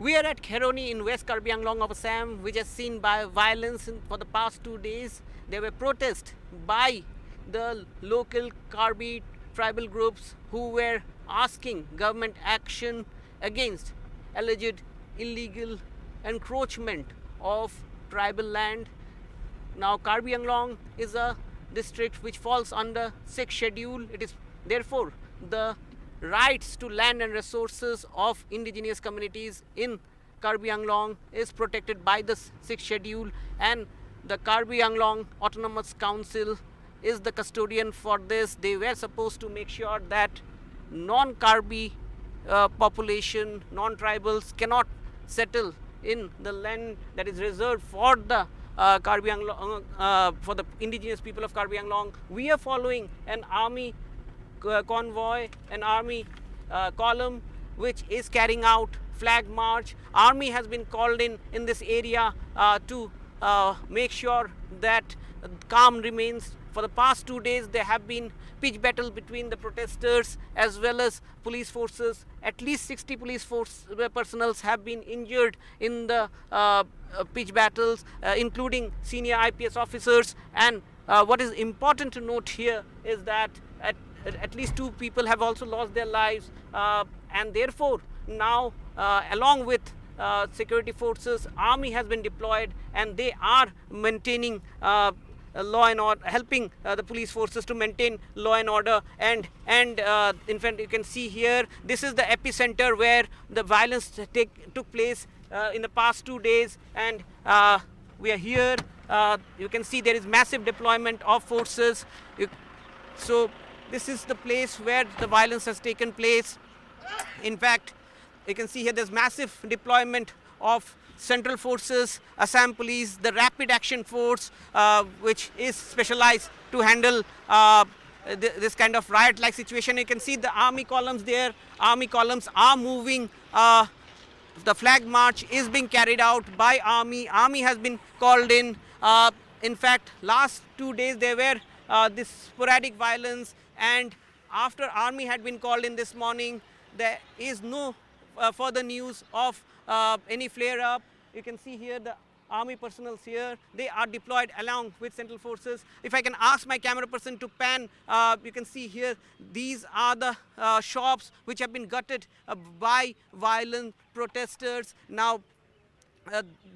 We are at Kheroni in West Karbi Anglong of Assam, which has seen by violence for the past 2 days. There were protests by the local Karbi tribal groups who were asking government action against alleged illegal encroachment of tribal land. Now Karbi Anglong is a district which falls under 6th schedule. It is therefore the rights to land and resources of indigenous communities in Karbi Anglong is protected by the 6th schedule, and the Karbi Anglong Autonomous Council is the custodian for this. They were supposed to make sure that non-Karbi population, non-tribals cannot settle in the land that is reserved for the Karbi Anglong, for the indigenous people of Karbi Anglong. We are following an army convoy, an army column which is carrying out flag march. Army has been called in this area to make sure that calm remains. For the past 2 days there have been pitch battle between the protesters as well as police forces. At least 60 police force personnel have been injured in the pitch battles, including senior IPS officers. And what is important to note here is that at least 2 people have also lost their lives, and therefore now along with security forces, army has been deployed, and they are maintaining law and order, helping the police forces to maintain law and order. And in fact, you can see here, this is the epicenter where the violence took place in the past 2 days, and we are here. You can see there is massive deployment of forces. So this is the place where the violence has taken place. In fact, you can see here there's massive deployment of central forces, Assam Police, the Rapid Action Force, which is specialized to handle this kind of riot-like situation. You can see the army columns there. Army columns are moving. The flag march is being carried out by army. Army has been called in. In fact, last 2 days there were this sporadic violence, and after army had been called in this morning, there is no further news of any flare-up. You can see here the army personnel here. They are deployed along with central forces. If I can ask my camera person to pan, you can see here these are the shops which have been gutted by violent protesters. Now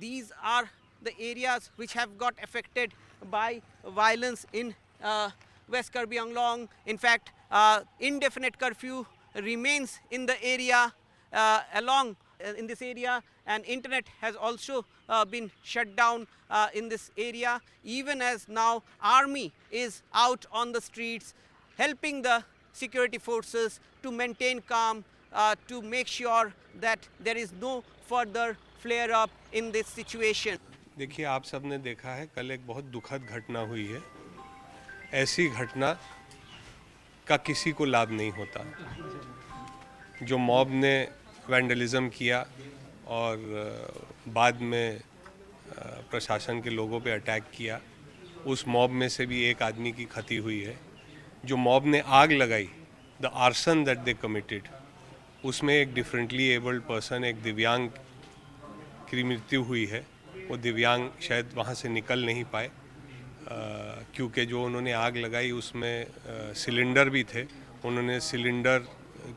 these are the areas which have got affected by violence in West Karbi Anglong. In fact, indefinite curfew remains in the area in this area, and internet has also been shut down in this area, even as now army is out on the streets helping the security forces to maintain calm, to make sure that there is no further flare up in this situation. देखिए, आप सबने देखा है, कल एक बहुत दुखद घटना हुई है। ऐसी घटना का किसी को लाभ नहीं होता। जो मॉब ने वैंडलिज्म किया और बाद में प्रशासन के लोगों पे अटैक किया, उस मॉब में से भी एक आदमी की क्षति हुई है। जो मॉब ने आग लगाई, the arson that they committed, उसमें एक डिफरेंटली एबल्ड पर्सन, एक दिव्यांग की मृत्यु हुई है। वो दिव्यांग शायद वहाँ से निकल नहीं पाए, क्योंकि जो उन्होंने आग लगाई उसमें सिलेंडर भी थे। उन्होंने सिलेंडर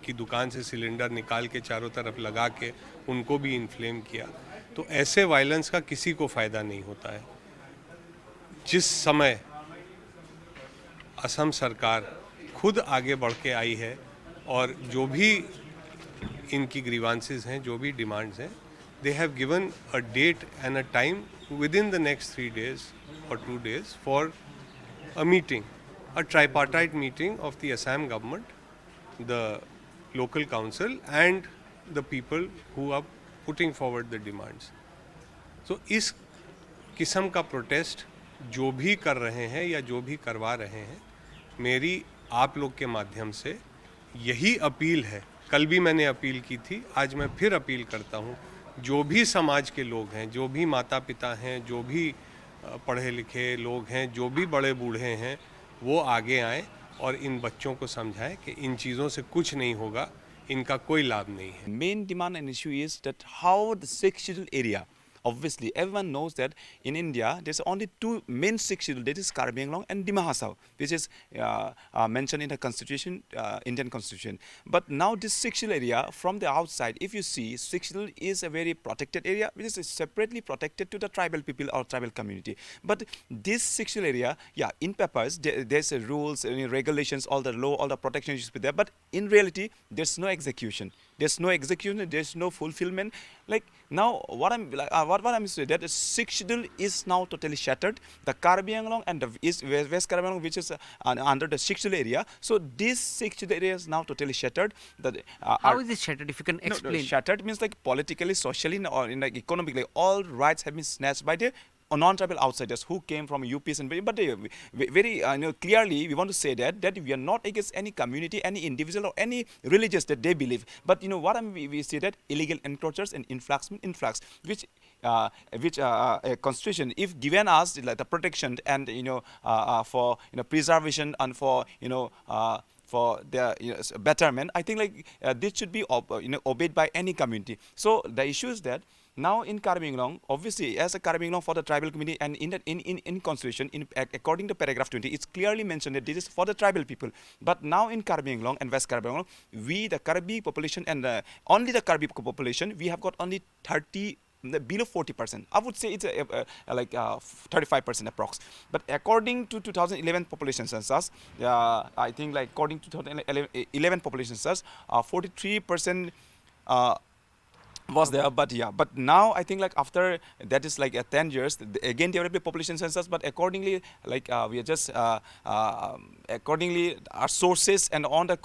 की दुकान से सिलेंडर निकाल के चारों तरफ लगा के उनको भी इन्फ्लेम किया। तो ऐसे वायलेंस का किसी को फ़ायदा नहीं होता है। जिस समय असम सरकार खुद आगे बढ़ के आई है और जो भी इनकी ग्रीवांसेस हैं, जो भी डिमांड्स हैं, they have given a date and a time within the next 3 days or 2 days for a meeting, a tripartite meeting of the Assam government, the local council and the people who are putting forward the demands. So इस किस्म का protest जो भी कर रहे हैं या जो भी करवा रहे हैं, मेरी आप लोग के माध्यम से यही अपील है। कल भी मैंने अपील की थी, आज मैं फिर अपील करता हूँ। जो भी समाज के लोग हैं, जो भी माता पिता हैं, जो भी पढ़े लिखे लोग हैं, जो भी बड़े बूढ़े हैं, वो आगे आएँ और इन बच्चों को समझाएं कि इन चीज़ों से कुछ नहीं होगा। इनका कोई लाभ नहीं है. Main demand and issue is that how the sixth schedule area. Obviously, everyone knows that in India there's only two main sixth schedule, that is Karbi Anglong and Dima Hasao, which is mentioned in the constitution, Indian constitution. But now this sixth schedule area, from the outside, if you see, sixth schedule is a very protected area, which is separately protected to the tribal people or tribal community. But this sixth schedule area, yeah, in papers there's rules, regulations, all the law, all the protection should be there. But in reality, there's no execution. There's no execution. There's no fulfillment. Like now, what I'm saying that the sixth schedule is now totally shattered. The Karbi Anglong and the West Karbi Anglong, which is under the sixth schedule area. So this sixth schedule area is now totally shattered. How is it shattered? If you can explain. No, shattered means like politically, socially, or in like economically, all rights have been snatched by the non-tribal outsiders who came from UPs and but very clearly we want to say that we are not against any community, any individual or any religious that they believe. But we say that illegal encroachers and influx, which a constitution, if given us like the protection and for preservation and for for their betterment, I think like this should be obeyed by any community. So the issue is that now in Karbi Anglong, obviously as a Karbi Anglong for the tribal community, and in constitution, according to paragraph 20, it's clearly mentioned that this is for the tribal people. But now in Karbi Anglong and West Karbi Anglong, we the Karbi population and only the Karbi population, we have got only 30. Below 40%. I would say it's like 35% approx. But according to 2011 population census, I think like according to 2011 population census, 43% was there. But now I think like after that is like 10 years, again there will be population census, but accordingly like we are just accordingly our sources and on the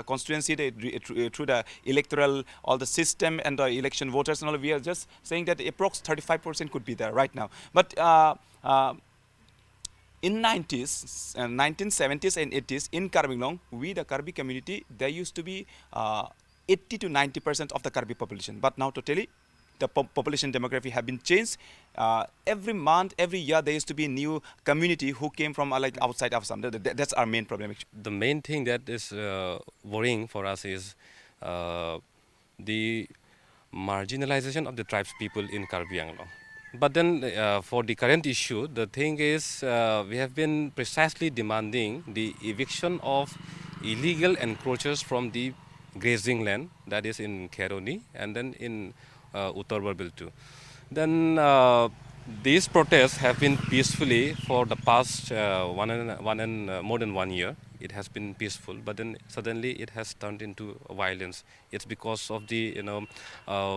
constituency through the electoral, all the system and the election voters and all, we are just saying that approx 35% could be there right now. But in 1970s and 80s in Karbi Anglong, we the Karbi community, there used to be 80 to 90% of the Karbi population, but now totally the population demography have been changed. Every month, every year, there used to be a new community who came from like outside Assam. That's our main problem. The main thing that is worrying for us is the marginalization of the tribes people in Karbi Anglong. But then for the current issue, the thing is we have been precisely demanding the eviction of illegal encroachers from the grazing land, that is in Khaironi and then in Uttar Barbil too. Then these protests have been peacefully for the past more than 1 year. It has been peaceful, but then suddenly it has turned into violence. It's because of the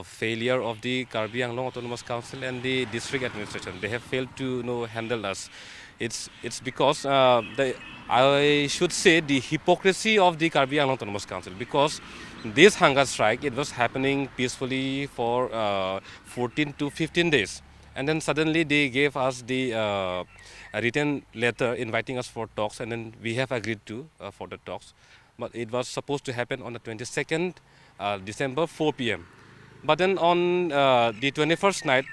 failure of the Karbi Anglong Autonomous Council and the district administration. They have failed to handle us. It's because I should say the hypocrisy of the Karbi Anglong Autonomous Council, because this hunger strike, it was happening peacefully for 14 to 15 days. And then suddenly they gave us the a written letter inviting us for talks, and then we have agreed to for the talks. But it was supposed to happen on the 22nd December, 4 p.m. But then on the 21st night,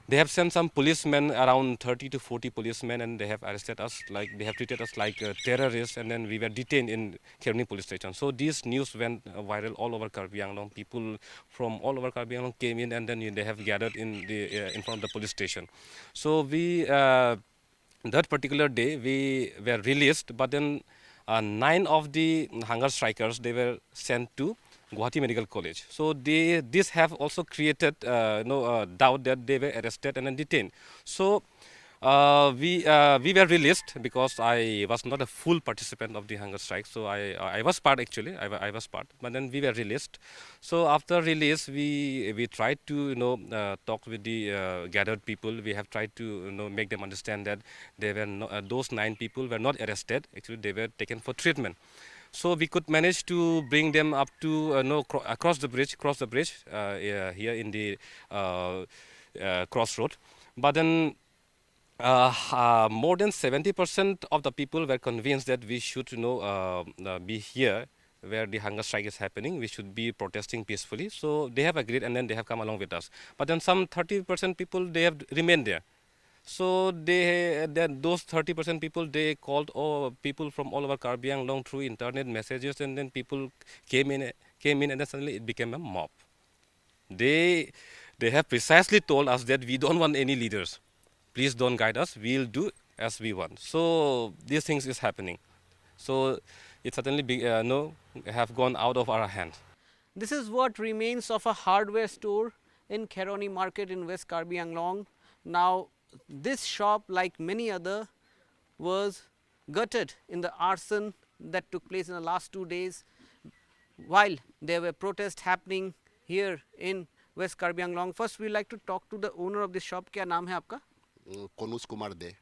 they have sent some policemen, around 30 to 40 policemen, and they have arrested us, like they have treated us like terrorists, and then we were detained in Khaironi police station. So this news went viral all over Karbi Anglong. People from all over Karbi Anglong came in, and then they have gathered in front of the police station. So we that particular day we were released, but then 9 of the hunger strikers, they were sent to Guwahati Medical College. So this have also created doubt that they were arrested and then detained. So we were released because I was not a full participant of the hunger strike. So I was part actually. I was part, but then we were released. So after release, we tried to talk with the gathered people. We have tried to make them understand that they were those 9 people were not arrested. Actually, they were taken for treatment. So we could manage to bring them up to cross the bridge here in the crossroad. But then more than 70% of the people were convinced that we should be here where the hunger strike is happening. We should be protesting peacefully. So they have agreed, and then they have come along with us. But then some 30% people, they have remained there. So those 30% people, they called all people from all over Karbi Anglong through internet messages, and then people came in, and then suddenly it became a mob. They have precisely told us that we don't want any leaders. Please don't guide us. We'll do as we want. So these things is happening. So it certainly have gone out of our hands. This is what remains of a hardware store in Khairani Market in West Karbi Anglong. Now, this shop, like many other, was gutted in the arson that took place in the last 2 days, while there were protests happening here in West Karbi Anglong. First, we like to talk to the owner of this shop. क्या नाम है आपका? Konus Kumar दे।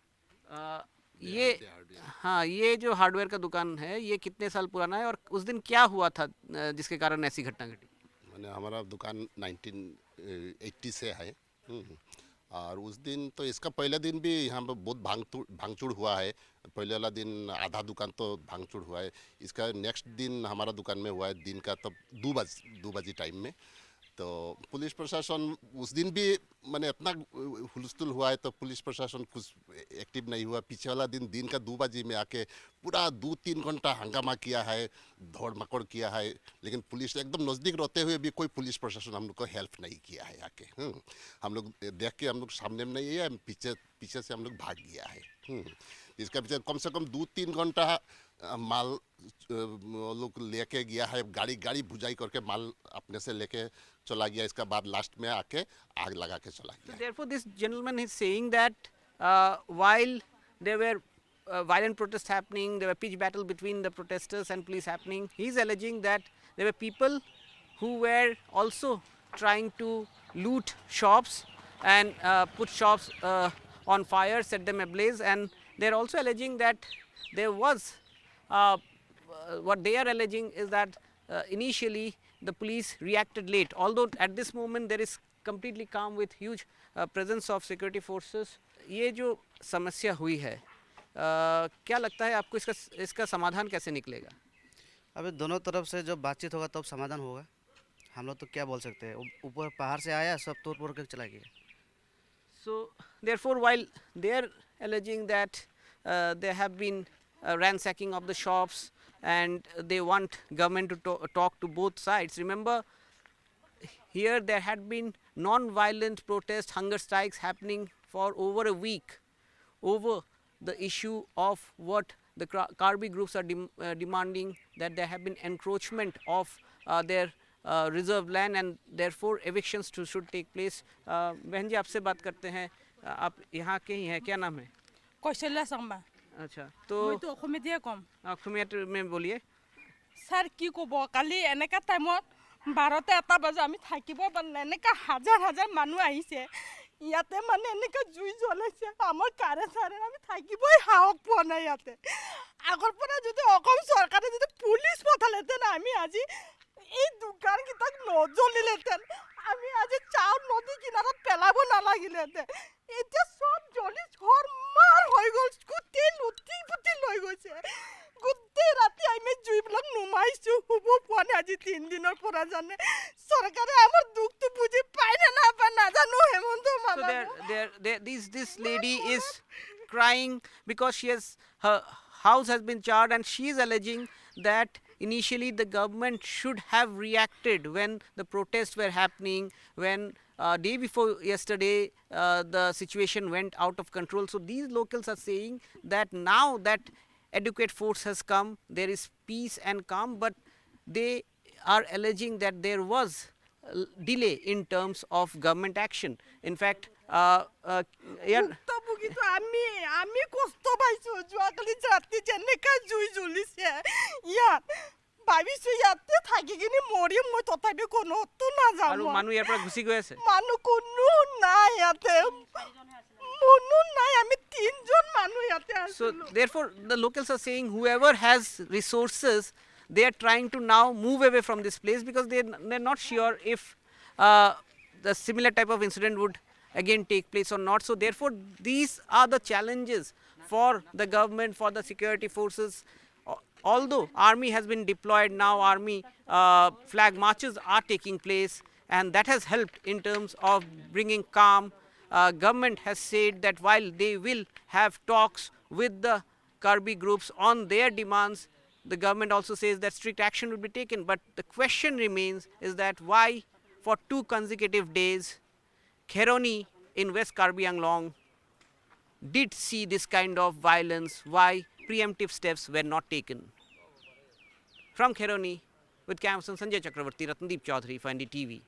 ये हाँ, ये जो hardware का दुकान है, ये कितने साल पुराना है और उस दिन क्या हुआ था जिसके कारण ऐसी घटना घटी? मैंने हमारा दुकान 1980 से है। और उस दिन तो इसका पहले दिन भी यहाँ पर बहुत भांगचूड़ हुआ है। पहले वाला दिन आधा दुकान तो भांगचूड़ हुआ है। इसका नेक्स्ट दिन हमारा दुकान में हुआ है दिन का तब 2 बजे टाइम में। तो पुलिस प्रशासन उस दिन भी मैंने इतना हुलस्थुल हुआ है तो पुलिस प्रशासन कुछ एक्टिव नहीं हुआ। पीछे वाला दिन का 2 बजे में आके पूरा 2-3 घंटा हंगामा किया है, दौड़ मकड़ किया है, लेकिन पुलिस एकदम नज़दीक रहते हुए भी कोई पुलिस प्रशासन हम लोग को हेल्प नहीं किया है आके। हम लोग देख के हम लोग सामने में नहीं है, पीछे से हम लोग भाग गया है। इसका पीछे कम से कम 2-3 घंटा माल लोग लेके गया है, गाड़ी भुजाई करके माल अपने से लेके चला गया। इसका बाद लास्ट में आके आग लगा के चला गया। So therefore, this gentleman is saying that while there were violent protests happening, there were pitched battle between the protesters and police happening, he is alleging that there were people who were also trying to loot shops and put shops on fire, set them ablaze, and they are also alleging that there was what they are alleging is that initially the police reacted late, although at this moment there is completely calm with huge presence of security forces. ये जो समस्या हुई है, क्या लगता है आपको इसका समाधान कैसे निकलेगा? अभी दोनों तरफ से जब बातचीत होगा तब समाधान होगा। हम लोग तो क्या बोल सकते हैं, ऊपर पहाड़ से आया सब तोड़ फोड़ कर चला गया। So therefore, while they are alleging that there have been ransacking of the shops and they want government to talk to both sides. Remember, here there had been non-violent protest, hunger strikes happening for over a week over the issue of what the Karbi groups are demanding, that there have been encroachment of their reserve land and therefore evictions should take place. बहन जी आपसे बात करते हैं, आप यहाँ के ही हैं, क्या नाम है? कौशल्या शर्मा। अच्छा, तो মই তো অসমীয়াতে কম। অসমীয়াত में बोलिए। স্যার কি ক'ব, কালি এনেকা টাইমত 12টা 1টা বজা আমি থাকিব পৰা নাই, এনেকা হাজাৰ মানুহ আহিছে ইয়াতে, মানে এনেকা জুই জ্বলাইছে আমাৰ কাৰে চাৰে, আমি থাকিবই সাহস পোৱা নাই ইয়াতে। আগৰ পৰা যদি অসম চৰকাৰে যদি পুলিচ পঠালেহেঁতেন আমি আজি এই দোকানকেইটাক নজ্বলিলেহেঁতেন, আমি আজি চাউল নদী কিনাৰত পেলাব নালাগিলেহেঁতেন। এতিয়া চব জ্বলি চৰমাৰ হৈ গ'ল, গোটেই লুটি ফুটি লৈ গৈছে। গোটেই ৰাতি আমি জুইবিলাক নুমাইছোঁ, শুব পোৱা নাই আজি 3 দিনৰ পৰা। জানে চৰকাৰে আমাৰ দুখটো বুজি পায় নে নাপায় নাজানো। হেমন্ত So this lady is crying because her house has been charred and she is alleging that initially the government should have reacted when the protests were happening, when day before yesterday the situation went out of control. So these locals are saying that now that adequate force has come, there is peace and calm, but they are alleging that there was delay in terms of government action. In fact, ভুক্তভোগীটো আমি কষ্ট পাইছোঁ। যোৱাকালি ৰাতি যেনেকৈ জুই জ্বলিছে ইয়াত, ভাবিছোঁ ইয়াতে থাকি কিনি মৰিম মই, তথাপি কোনোতো নাযাওঁ। আৰু মানুহ ইয়াৰ পৰা গুচি গৈ আছে, মানুহ কোনো নাই ইয়াতে, কোনো নাই, আমি 3জন মানুহ ইয়াতে আছোঁ। So therefore the locals are saying whoever has resources, they are trying to now move away from this place because they're not sure if the similar type of incident would again take place or not. So therefore these are the challenges for the government, for the security forces. Although army has been deployed now, army flag marches are taking place and that has helped in terms of bringing calm. government has said that while they will have talks with the Karbi groups on their demands, the government also says that strict action will be taken. But the question remains is that why for 2 consecutive days Kheroni in West Karbi Anglong did see this kind of violence, why preemptive steps were not taken. From Kheroni, with cameraman Sanjay Chakravarti, Ratnadeep Chaudhary for NDTV.